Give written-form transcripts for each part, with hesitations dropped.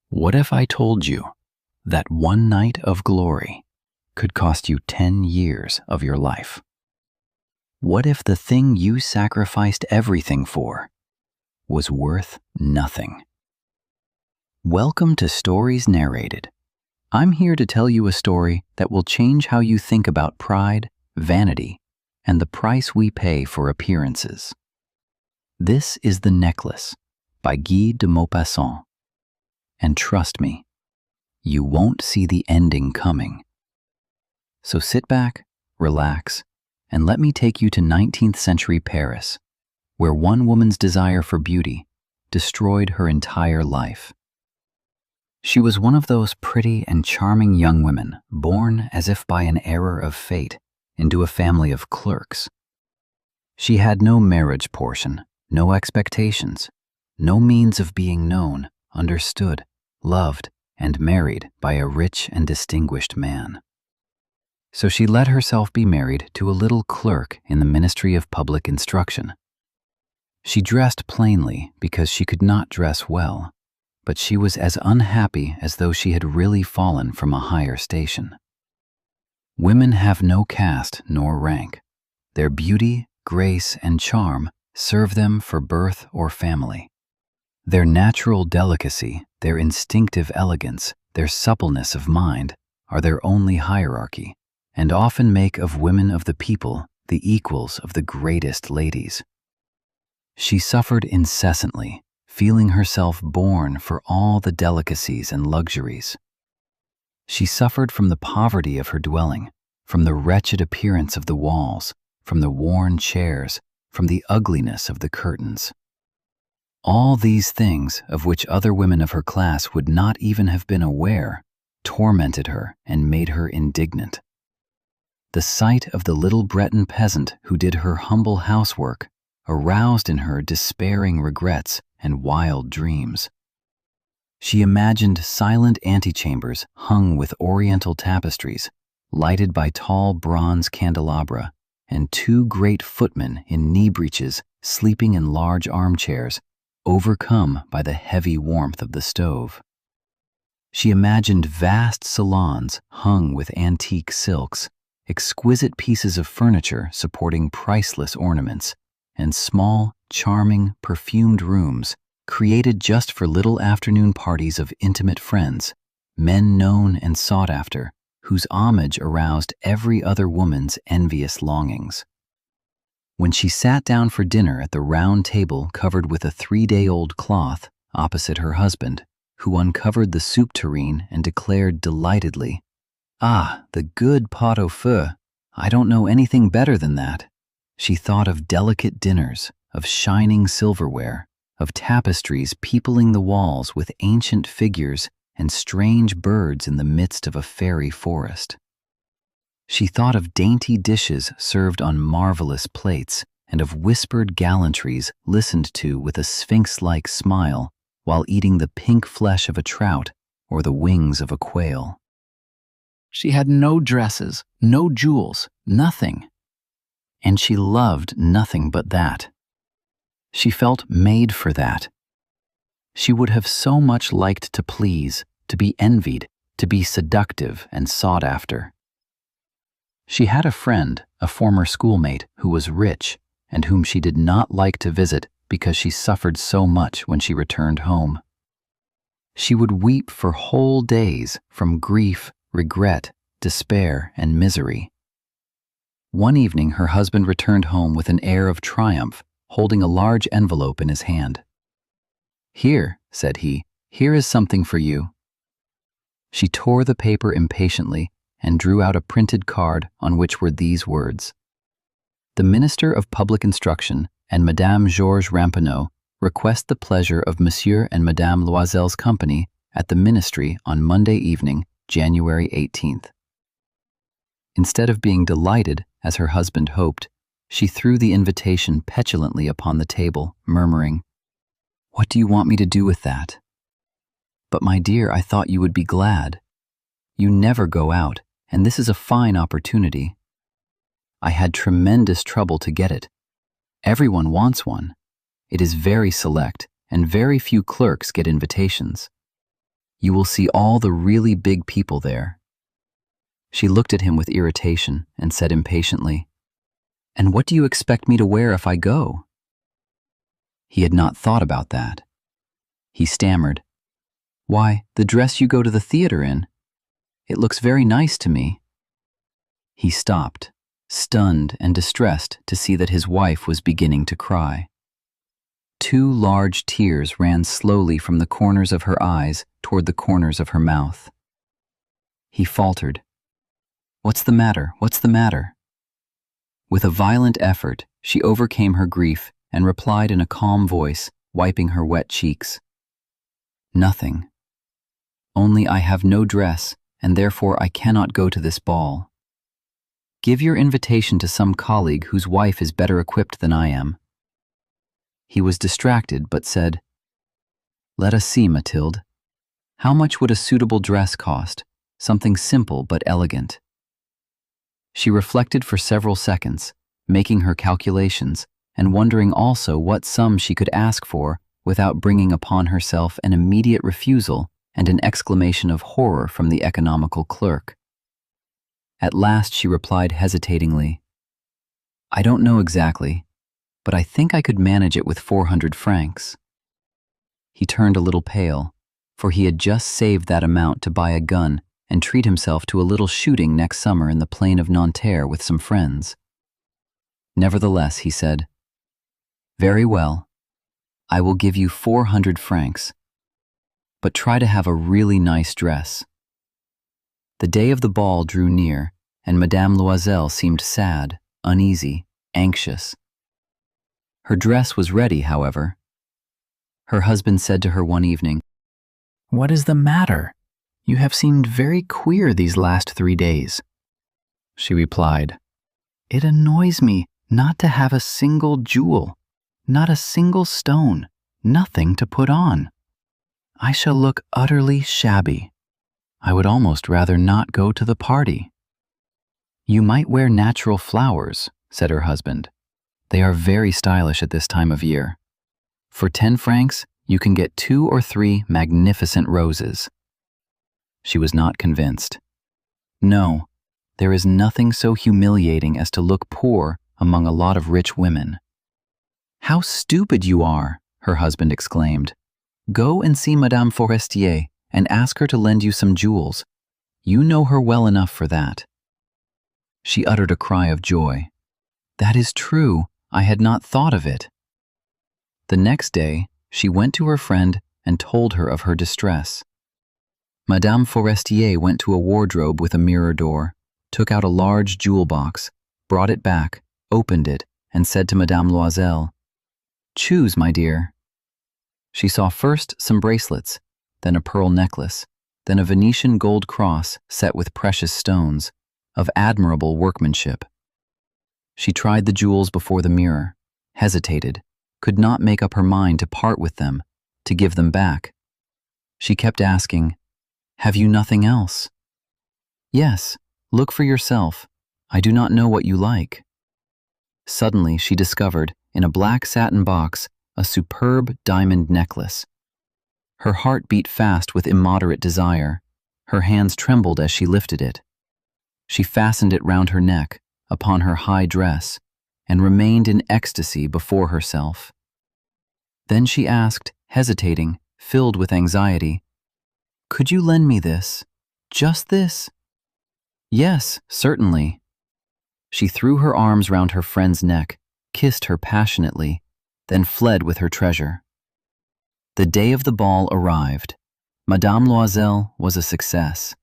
What if I told you that one night of glory could cost you 10 years of your life? What if the thing you sacrificed everything for was worth nothing? Welcome to Stories Narrated. I'm here to tell you a story that will change how you think about pride, vanity, and the price we pay for appearances. This is The Necklace by Guy de Maupassant. And trust me, you won't see the ending coming. So sit back, relax, and let me take you to 19th century Paris, where one woman's desire for beauty destroyed her entire life. She was one of those pretty and charming young women born as if by an error of fate into a family of clerks. She had no marriage portion, no expectations, no means of being known, understood, loved, and married by a rich and distinguished man. So she let herself be married to a little clerk in the Ministry of Public Instruction. She dressed plainly because she could not dress well, but she was as unhappy as though she had really fallen from a higher station. Women have no caste nor rank. Their beauty, grace, and charm serve them for birth or family. Their natural delicacy, their instinctive elegance, their suppleness of mind are their only hierarchy, and often make of women of the people the equals of the greatest ladies. She suffered incessantly, feeling herself born for all the delicacies and luxuries. She suffered from the poverty of her dwelling, from the wretched appearance of the walls, from the worn chairs, from the ugliness of the curtains. All these things, of which other women of her class would not even have been aware, tormented her and made her indignant. The sight of the little Breton peasant who did her humble housework aroused in her despairing regrets and wild dreams. She imagined silent antechambers hung with oriental tapestries, lighted by tall bronze candelabra, and two great footmen in knee breeches sleeping in large armchairs, overcome by the heavy warmth of the stove. She imagined vast salons hung with antique silks, exquisite pieces of furniture supporting priceless ornaments, and small, charming, perfumed rooms created just for little afternoon parties of intimate friends, men known and sought after, whose homage aroused every other woman's envious longings. When she sat down for dinner at the round table covered with a 3-day-old cloth opposite her husband, who uncovered the soup tureen and declared delightedly, "Ah, the good pot au feu! I don't know anything better than that," she thought of delicate dinners, of shining silverware, of tapestries peopling the walls with ancient figures and strange birds in the midst of a fairy forest. She thought of dainty dishes served on marvelous plates and of whispered gallantries listened to with a sphinx-like smile while eating the pink flesh of a trout or the wings of a quail. She had no dresses, no jewels, nothing. And she loved nothing but that. She felt made for that. She would have so much liked to please, to be envied, to be seductive and sought after. She had a friend, a former schoolmate, who was rich and whom she did not like to visit because she suffered so much when she returned home. She would weep for whole days from grief, regret, despair, and misery. One evening her husband returned home with an air of triumph, holding a large envelope in his hand. "Here," said he, "here is something for you." She tore the paper impatiently and drew out a printed card on which were these words: "The Minister of Public Instruction and Madame Georges Ramponneau request the pleasure of Monsieur and Madame Loisel's company at the Ministry on Monday evening, January 18th. Instead of being delighted, as her husband hoped, she threw the invitation petulantly upon the table, murmuring, "What do you want me to do with that?" "But my dear, I thought you would be glad. You never go out, and this is a fine opportunity. I had tremendous trouble to get it. Everyone wants one. It is very select, and very few clerks get invitations. You will see all the really big people there." She looked at him with irritation and said impatiently, "And what do you expect me to wear if I go?" He had not thought about that. He stammered, "Why, the dress you go to the theater in. It looks very nice to me." He stopped, stunned and distressed to see that his wife was beginning to cry. 2 large tears ran slowly from the corners of her eyes toward the corners of her mouth. He faltered, "What's the matter? What's the matter?" With a violent effort, she overcame her grief and replied in a calm voice, wiping her wet cheeks, "Nothing. Only I have no dress, and therefore I cannot go to this ball. Give your invitation to some colleague whose wife is better equipped than I am." He was distracted, but said, "Let us see, Mathilde. How much would a suitable dress cost? Something simple but elegant." She reflected for several seconds, making her calculations, and wondering also what sum she could ask for without bringing upon herself an immediate refusal and an exclamation of horror from the economical clerk. At last she replied hesitatingly, "I don't know exactly, but I think I could manage it with 400 francs. He turned a little pale, for he had just saved that amount to buy a gun and treat himself to a little shooting next summer in the plain of Nanterre with some friends. Nevertheless, he said, "Very well, I will give you 400 francs, but try to have a really nice dress." The day of the ball drew near, and Madame Loisel seemed sad, uneasy, anxious. Her dress was ready, however. Her husband said to her one evening, "What is the matter? You have seemed very queer these last 3 days." She replied, "It annoys me not to have a single jewel, not a single stone, nothing to put on. I shall look utterly shabby. I would almost rather not go to the party." "You might wear natural flowers," said her husband. "They are very stylish at this time of year. For 10 francs, you can get 2 or 3 magnificent roses." She was not convinced. "No, there is nothing so humiliating as to look poor among a lot of rich women." "How stupid you are," her husband exclaimed. "Go and see Madame Forestier and ask her to lend you some jewels. You know her well enough for that." She uttered a cry of joy. "That is true. I had not thought of it." The next day, she went to her friend and told her of her distress. Madame Forestier went to a wardrobe with a mirror door, took out a large jewel box, brought it back, opened it, and said to Madame Loisel, "Choose, my dear." She saw first some bracelets, then a pearl necklace, then a Venetian gold cross set with precious stones, of admirable workmanship. She tried the jewels before the mirror, hesitated, could not make up her mind to part with them, to give them back. She kept asking, "Have you nothing else?" "Yes, look for yourself. I do not know what you like." Suddenly she discovered, in a black satin box, a superb diamond necklace. Her heart beat fast with immoderate desire. Her hands trembled as she lifted it. She fastened it round her neck, upon her high dress, and remained in ecstasy before herself. Then she asked, hesitating, filled with anxiety, "Could you lend me this? Just this?" "Yes, certainly." She threw her arms round her friend's neck, kissed her passionately, then fled with her treasure. The day of the ball arrived. Madame Loisel was a success.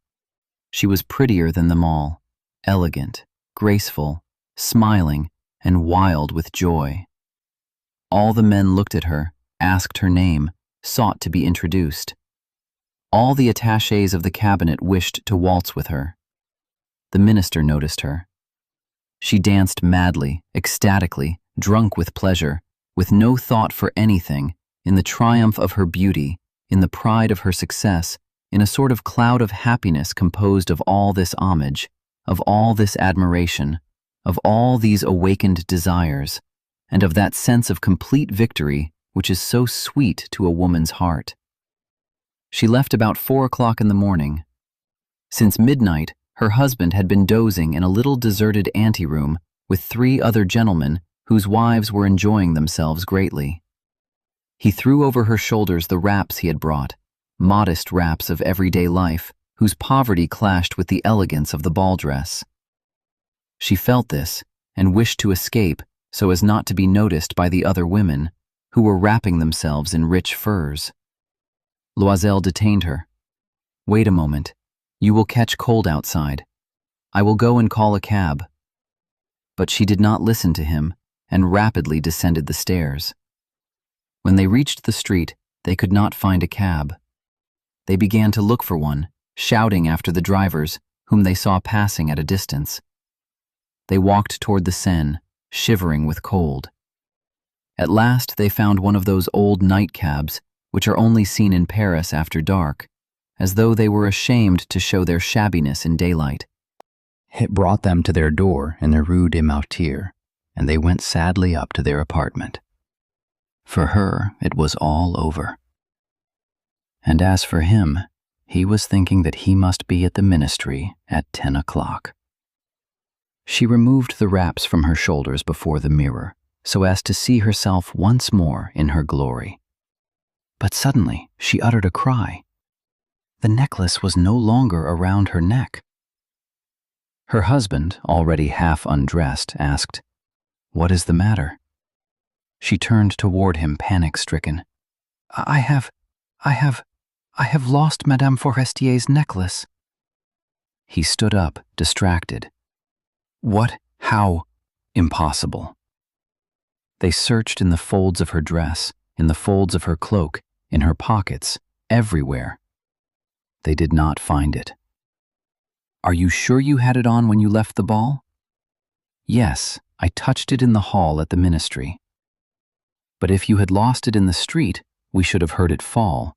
She was prettier than them all, elegant, graceful, smiling, and wild with joy. All the men looked at her, asked her name, sought to be introduced. All the attachés of the cabinet wished to waltz with her. The minister noticed her. She danced madly, ecstatically, drunk with pleasure, with no thought for anything, in the triumph of her beauty, in the pride of her success, in a sort of cloud of happiness composed of all this homage, of all this admiration, of all these awakened desires, and of that sense of complete victory which is so sweet to a woman's heart. She left about 4 o'clock in the morning. Since midnight, her husband had been dozing in a little deserted anteroom with 3 other gentlemen whose wives were enjoying themselves greatly. He threw over her shoulders the wraps he had brought, modest wraps of everyday life, whose poverty clashed with the elegance of the ball dress. She felt this and wished to escape so as not to be noticed by the other women, who were wrapping themselves in rich furs. Loisel detained her. "Wait a moment. You will catch cold outside. I will go and call a cab." But she did not listen to him and rapidly descended the stairs. When they reached the street, they could not find a cab. They began to look for one, shouting after the drivers, whom they saw passing at a distance. They walked toward the Seine, shivering with cold. At last they found one of those old night cabs which are only seen in Paris after dark, as though they were ashamed to show their shabbiness in daylight. It brought them to their door in the Rue des Martyrs, and they went sadly up to their apartment. For her, it was all over. And as for him, he was thinking that he must be at the ministry at 10 o'clock. She removed the wraps from her shoulders before the mirror, so as to see herself once more in her glory. But suddenly she uttered a cry. The necklace was no longer around her neck. Her husband, already half undressed, asked, "What is the matter?" She turned toward him, panic-stricken. I have lost Madame Forestier's necklace." He stood up, distracted. "What? How? Impossible." They searched in the folds of her dress, in the folds of her cloak, in her pockets, everywhere. They did not find it. "Are you sure you had it on when you left the ball?" "Yes, I touched it in the hall at the ministry." "But if you had lost it in the street, we should have heard it fall.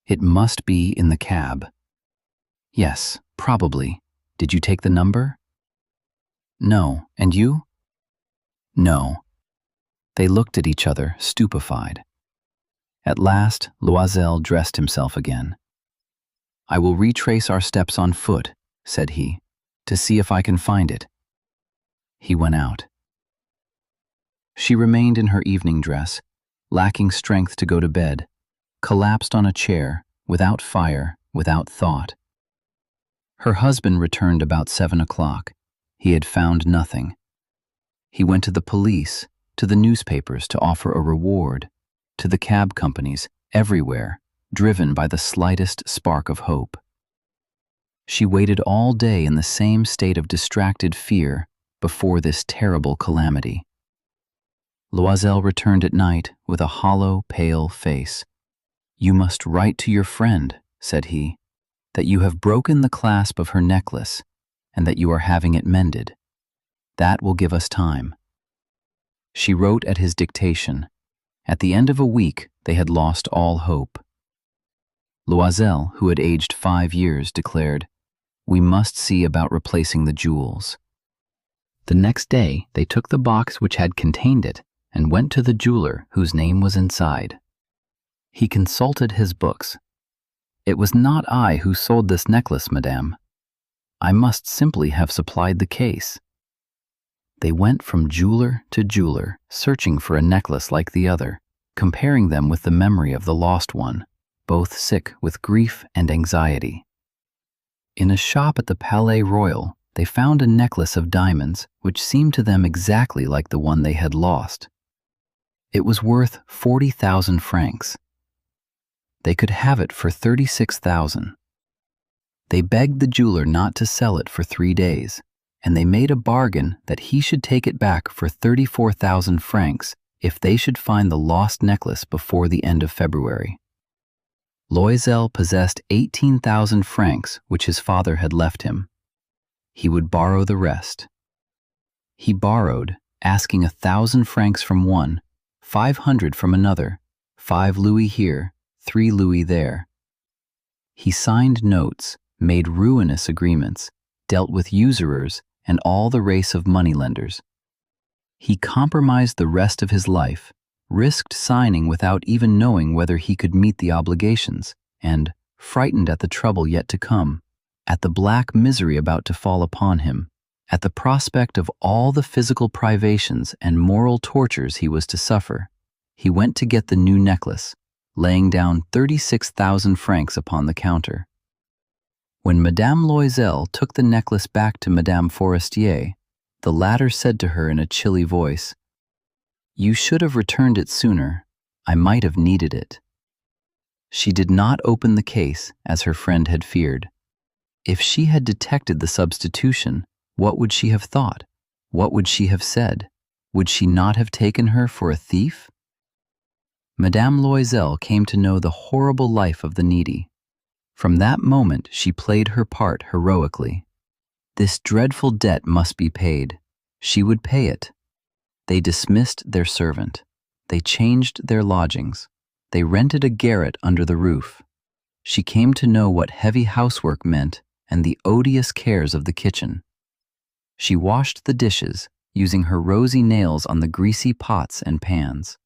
It must be in the cab." "Yes, probably. Did you take the number?" "No. And you?" "No." They looked at each other, stupefied. At last, Loisel dressed himself again. "I will retrace our steps on foot," said he, "to see if I can find it." He went out. She remained in her evening dress, lacking strength to go to bed, collapsed on a chair, without fire, without thought. Her husband returned about 7 o'clock. He had found nothing. He went to the police, to the newspapers to offer a reward, to the cab companies, everywhere, driven by the slightest spark of hope. She waited all day in the same state of distracted fear before this terrible calamity. Loisel returned at night with a hollow, pale face. "You must write to your friend," said he, "that you have broken the clasp of her necklace and that you are having it mended. That will give us time." She wrote at his dictation. At the end of a week, they had lost all hope. Loisel, who had aged 5 years, declared, "We must see about replacing the jewels." The next day, they took the box which had contained it and went to the jeweler whose name was inside. He consulted his books. "It was not I who sold this necklace, madame. I must simply have supplied the case." They went from jeweler to jeweler, searching for a necklace like the other, comparing them with the memory of the lost one, both sick with grief and anxiety. In a shop at the Palais Royal, they found a necklace of diamonds which seemed to them exactly like the one they had lost. It was worth 40,000 francs. They could have it for 36,000. They begged the jeweler not to sell it for 3 days, and they made a bargain that he should take it back for 34,000 francs if they should find the lost necklace before the end of February. Loisel possessed 18,000 francs which his father had left him. He would borrow the rest. He borrowed, asking 1,000 francs from one, 500 from another, 5 louis here, 3 louis there. He signed notes, made ruinous agreements, dealt with usurers and all the race of moneylenders. He compromised the rest of his life, risked signing without even knowing whether he could meet the obligations, and, frightened at the trouble yet to come, at the black misery about to fall upon him, at the prospect of all the physical privations and moral tortures he was to suffer. He went to get the new necklace, laying down 36,000 francs upon the counter. When Madame Loisel took the necklace back to Madame Forestier, the latter said to her in a chilly voice, "You should have returned it sooner. I might have needed it." She did not open the case, as her friend had feared. If she had detected the substitution, what would she have thought? What would she have said? Would she not have taken her for a thief? Madame Loisel came to know the horrible life of the needy. From that moment she played her part heroically. This dreadful debt must be paid. She would pay it. They dismissed their servant. They changed their lodgings. They rented a garret under the roof. She came to know what heavy housework meant and the odious cares of the kitchen. She washed the dishes, using her rosy nails on the greasy pots and pans.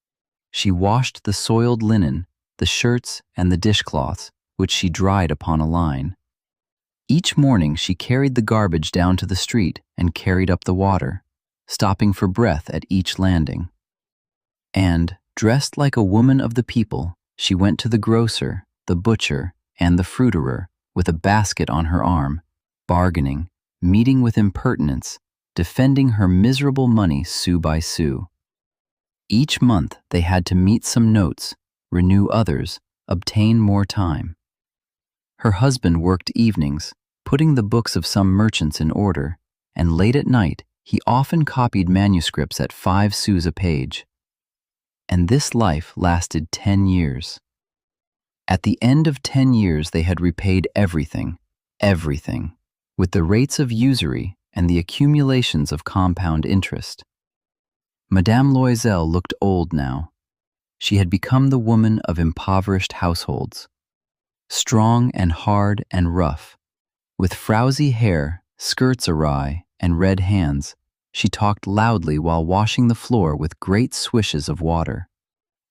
She washed the soiled linen, the shirts, and the dishcloths, which she dried upon a line. Each morning she carried the garbage down to the street and carried up the water, stopping for breath at each landing. And, dressed like a woman of the people, she went to the grocer, the butcher, and the fruiterer, with a basket on her arm, bargaining, meeting with impertinence, defending her miserable money sou by sou. Each month they had to meet some notes, renew others, obtain more time. Her husband worked evenings, putting the books of some merchants in order, and late at night he often copied manuscripts at 5 sous a page. And this life lasted 10 years. At the end of 10 years they had repaid everything, with the rates of usury and the accumulations of compound interest. Madame Loisel looked old now. She had become the woman of impoverished households. Strong and hard and rough, with frowsy hair, skirts awry, and red hands, she talked loudly while washing the floor with great swishes of water.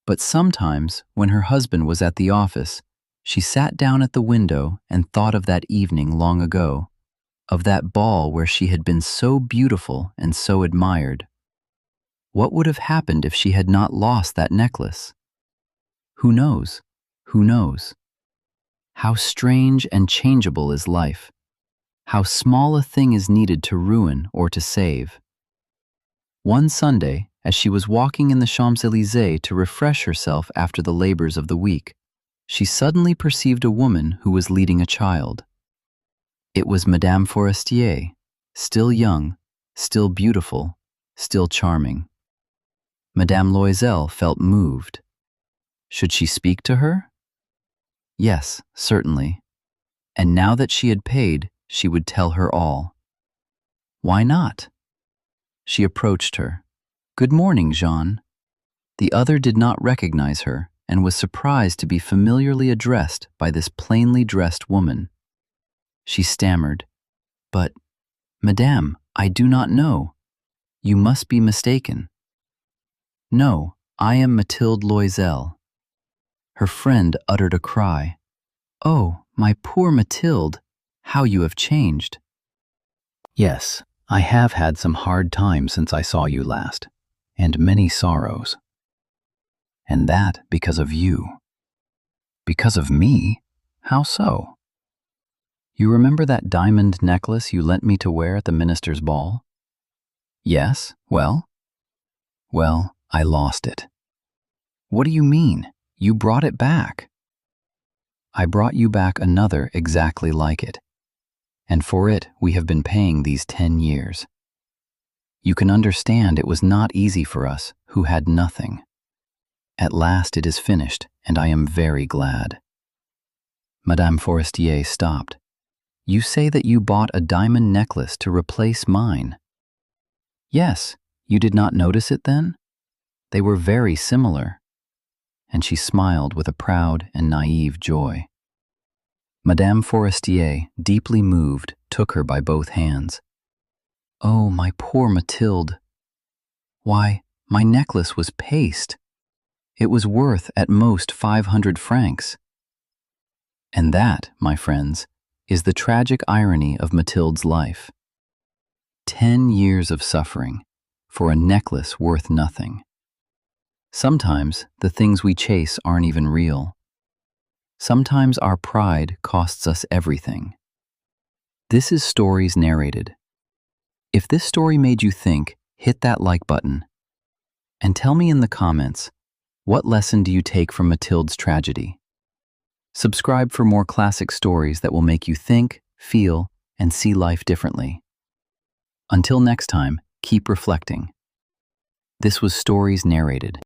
But sometimes, when her husband was at the office, she sat down at the window and thought of that evening long ago, of that ball where she had been so beautiful and so admired. What would have happened if she had not lost that necklace? Who knows? Who knows? How strange and changeable is life. How small a thing is needed to ruin or to save. One Sunday, as she was walking in the Champs-Élysées to refresh herself after the labors of the week, she suddenly perceived a woman who was leading a child. It was Madame Forestier, still young, still beautiful, still charming. Madame Loisel felt moved. Should she speak to her? Yes, certainly. And now that she had paid, she would tell her all. Why not? She approached her. "Good morning, Jean." The other did not recognize her and was surprised to be familiarly addressed by this plainly dressed woman. She stammered, "But, Madame, I do not know. You must be mistaken." "No, I am Mathilde Loisel." Her friend uttered a cry. "Oh, my poor Mathilde, how you have changed." "Yes, I have had some hard times since I saw you last, and many sorrows. And that because of you." "Because of me? How so?" "You remember that diamond necklace you lent me to wear at the minister's ball?" "Yes, well?" "Well, I lost it." "What do you mean? You brought it back." "I brought you back another exactly like it, and for it we have been paying these 10 years. You can understand it was not easy for us, who had nothing. At last it is finished, and I am very glad." Madame Forestier stopped. "You say that you bought a diamond necklace to replace mine?" "Yes, you did not notice it then? They were very similar." And she smiled with a proud and naive joy. Madame Forestier, deeply moved, took her by both hands. "Oh, my poor Mathilde! Why, my necklace was paste. It was worth at most 500 francs. And that, my friends, is the tragic irony of Mathilde's life. 10 years of suffering for a necklace worth nothing. Sometimes the things we chase aren't even real. Sometimes our pride costs us everything. This is Stories Narrated. If this story made you think, hit that like button. And tell me in the comments, what lesson do you take from Mathilde's tragedy? Subscribe for more classic stories that will make you think, feel, and see life differently. Until next time, keep reflecting. This was Stories Narrated.